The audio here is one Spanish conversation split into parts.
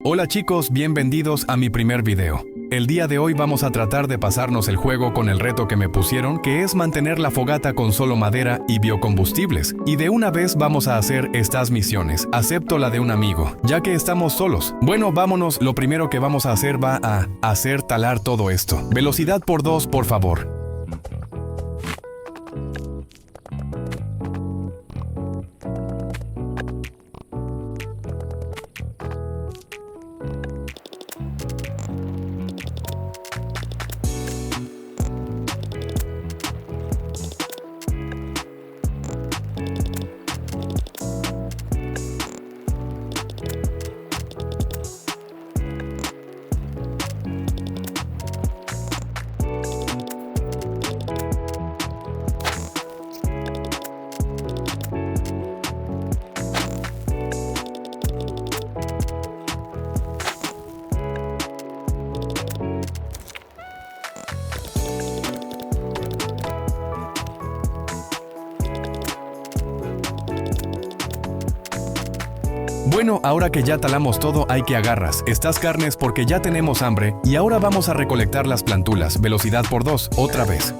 Hola chicos, bienvenidos a mi primer video. El día de hoy vamos a tratar de pasarnos el juego con el reto que me pusieron, que es mantener la fogata con solo madera y biocombustibles. Y de una vez vamos a hacer estas misiones. Acepto la de un amigo, ya que estamos solos. Bueno, vámonos, lo primero que vamos a hacer va a hacer talar todo esto. Velocidad por 2, por favor. Bueno, ahora que ya talamos todo, hay que agarras estas carnes porque ya tenemos hambre y ahora vamos a recolectar las plantulas. Velocidad por 2, otra vez.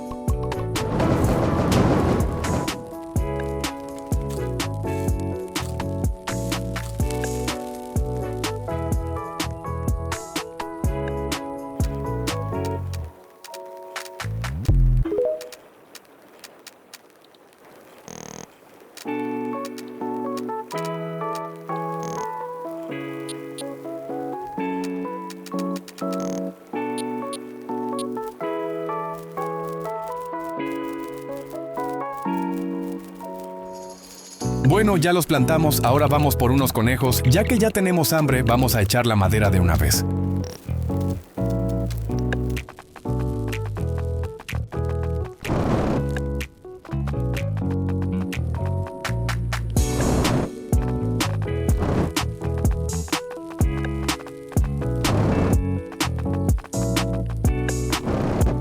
Bueno, ya los plantamos, ahora vamos por unos conejos. Ya que ya tenemos hambre, vamos a echar la madera de una vez.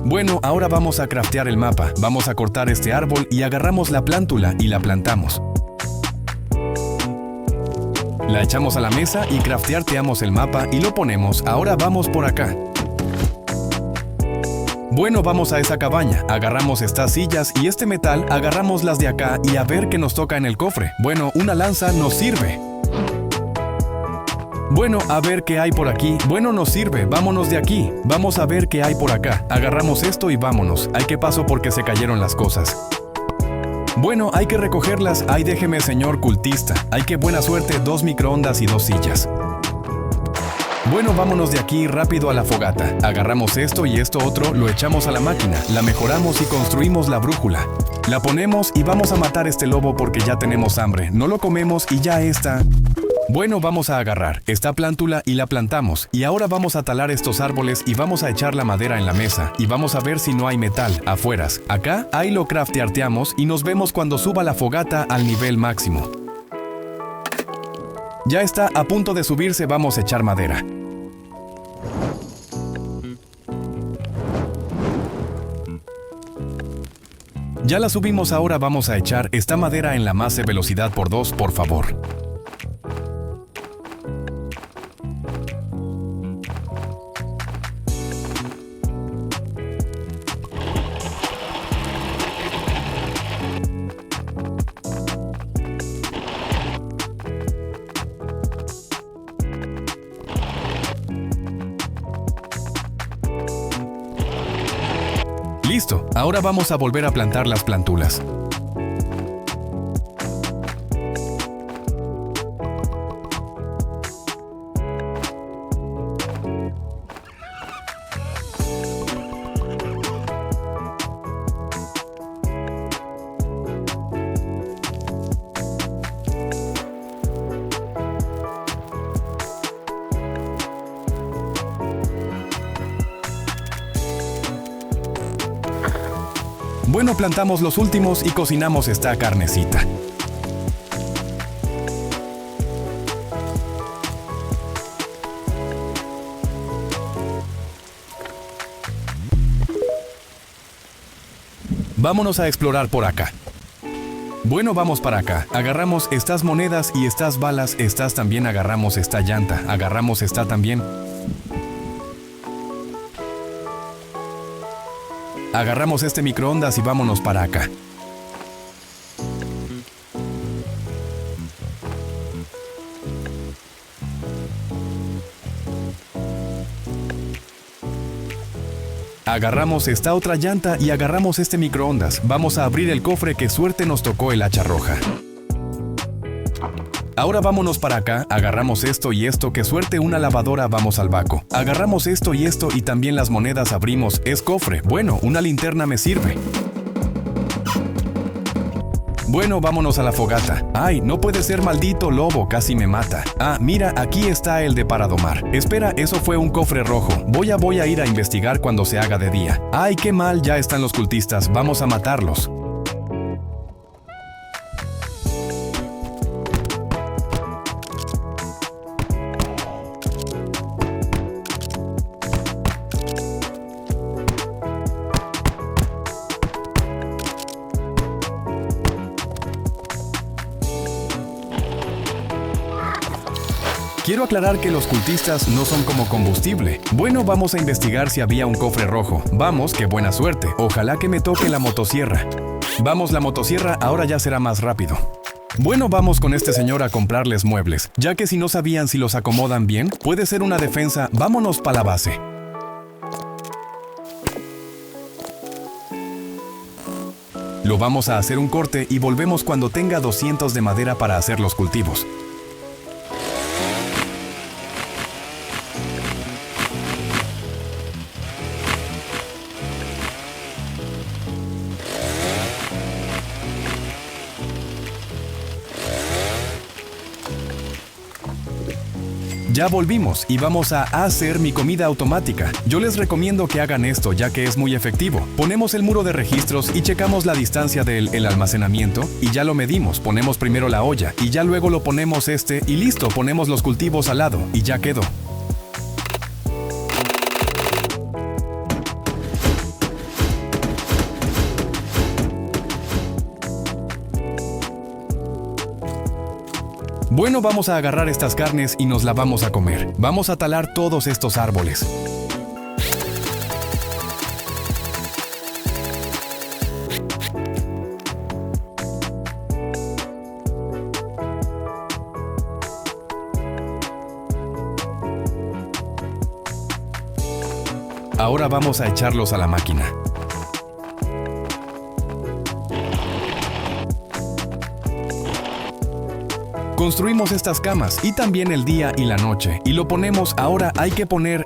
Bueno, ahora vamos a craftear el mapa. Vamos a cortar este árbol y agarramos la plántula y la plantamos. La echamos a la mesa y crafteamos el mapa y lo ponemos. Ahora vamos por acá. Bueno, vamos a esa cabaña. Agarramos estas sillas y este metal, agarramos las de acá y a ver qué nos toca en el cofre. Bueno, una lanza nos sirve. Bueno, a ver qué hay por aquí. Bueno, nos sirve. Vámonos de aquí. Vamos a ver qué hay por acá. Agarramos esto y vámonos. Hay que paso porque se cayeron las cosas. Bueno, hay que recogerlas. Ay, déjeme, señor cultista. Ay, qué buena suerte, 2 microondas y 2 sillas. Bueno, vámonos de aquí rápido a la fogata. Agarramos esto y esto otro, lo echamos a la máquina, la mejoramos y construimos la brújula. La ponemos y vamos a matar este lobo porque ya tenemos hambre. No lo comemos y ya está. Bueno, vamos a agarrar esta plántula y la plantamos. Y ahora vamos a talar estos árboles y vamos a echar la madera en la mesa. Y vamos a ver si no hay metal afueras. Acá, ahí lo crafteamos y nos vemos cuando suba la fogata al nivel máximo. Ya está a punto de subirse, vamos a echar madera. Ya la subimos, ahora vamos a echar esta madera en la masa. Velocidad por 2, por favor. Listo, ahora vamos a volver a plantar las plantulas. Bueno, plantamos los últimos y cocinamos esta carnecita. Vámonos a explorar por acá. Bueno, vamos para acá. Agarramos estas monedas y estas balas, estas también agarramos esta llanta, agarramos esta también. Agarramos este microondas y vámonos para acá. Agarramos esta otra llanta y agarramos este microondas. Vamos a abrir el cofre, que suerte nos tocó el hacha roja. Ahora vámonos para acá, agarramos esto y esto, que suerte una lavadora, vamos al baco. Agarramos esto y también las monedas, abrimos, es cofre. Bueno, una linterna me sirve. Bueno, vámonos a la fogata. ¡Ay, no puede ser, maldito lobo! Casi me mata. Ah, mira, aquí está el de para domar. Espera, eso fue un cofre rojo. Voy a ir a investigar cuando se haga de día. ¡Ay, qué mal! Ya están los cultistas. Vamos a matarlos. Quiero aclarar que los cultistas no son como combustible. Bueno, vamos a investigar si había un cofre rojo. Vamos, qué buena suerte. Ojalá que me toque la motosierra. Vamos, la motosierra ahora ya será más rápido. Bueno, vamos con este señor a comprarles muebles, ya que si no sabían si los acomodan bien, puede ser una defensa. Vámonos para la base. Lo vamos a hacer un corte y volvemos cuando tenga 200 de madera para hacer los cultivos. Ya volvimos y vamos a hacer mi comida automática. Yo les recomiendo que hagan esto, ya que es muy efectivo. Ponemos el muro de registros y checamos la distancia del almacenamiento y ya lo medimos. Ponemos primero la olla y ya luego lo ponemos y listo, ponemos los cultivos al lado y ya quedó. Bueno, vamos a agarrar estas carnes y nos la vamos a comer. Vamos a talar todos estos árboles. Ahora vamos a echarlos a la máquina. Construimos estas camas y también el día y la noche. Y lo ponemos, ahora hay que poner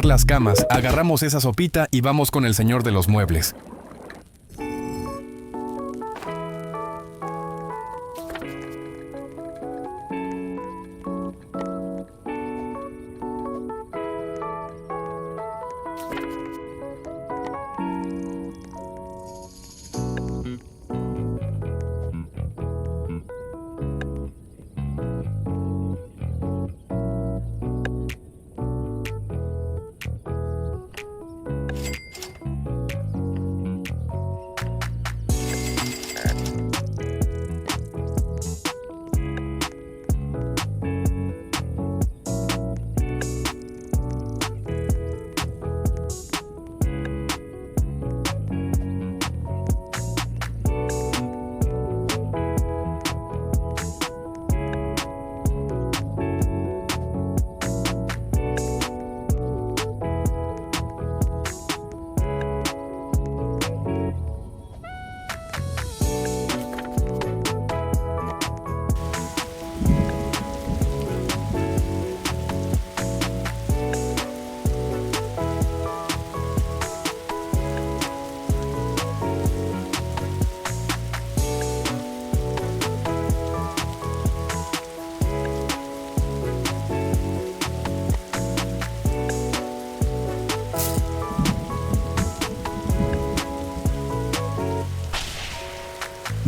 las camas. Agarramos esa sopita y vamos con el señor de los muebles.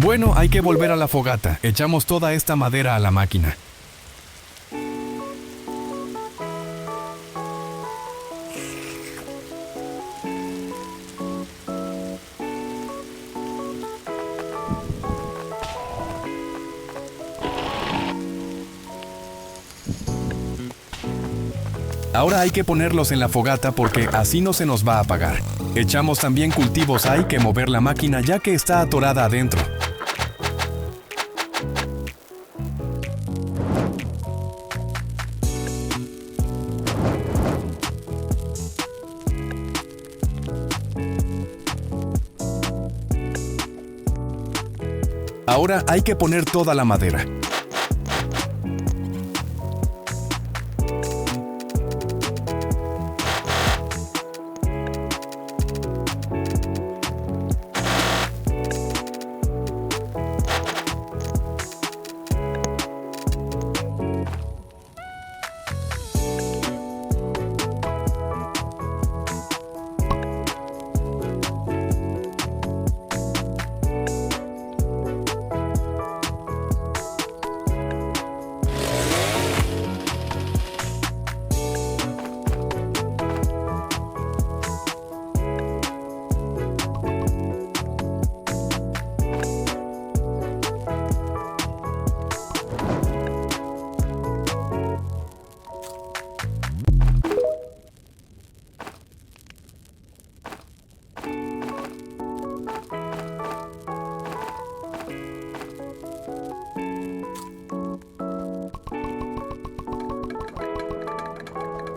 Bueno, hay que volver a la fogata. Echamos toda esta madera a la máquina. Ahora hay que ponerlos en la fogata porque así no se nos va a apagar. Echamos también cultivos, hay que mover la máquina ya que está atorada adentro. Ahora hay que poner toda la madera.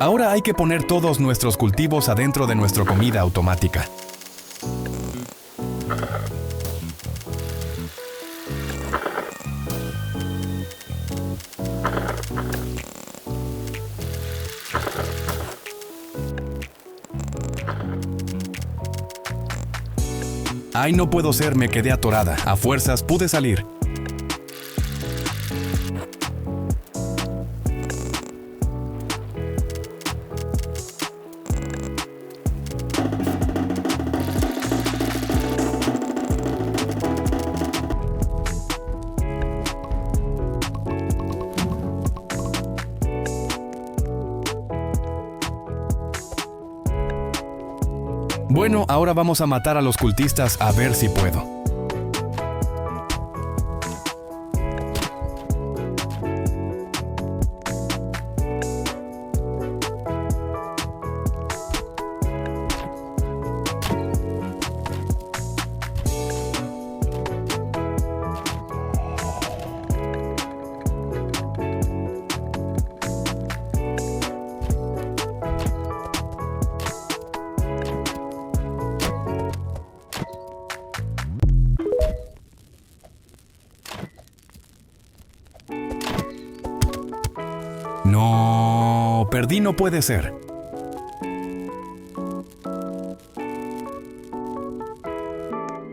Ahora hay que poner todos nuestros cultivos adentro de nuestra comida automática. Ay, no puedo ser, me quedé atorada. A fuerzas pude salir. Bueno, ahora vamos a matar a los cultistas a ver si puedo. No, perdí, no puede ser.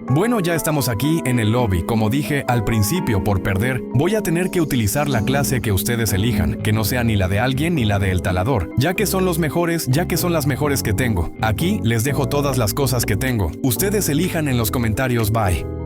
Bueno, ya estamos aquí en el lobby. Como dije al principio, por perder, voy a tener que utilizar la clase que ustedes elijan, que no sea ni la de alguien ni la del talador, ya que son los mejores, ya que son las mejores que tengo. Aquí les dejo todas las cosas que tengo. Ustedes elijan en los comentarios, bye.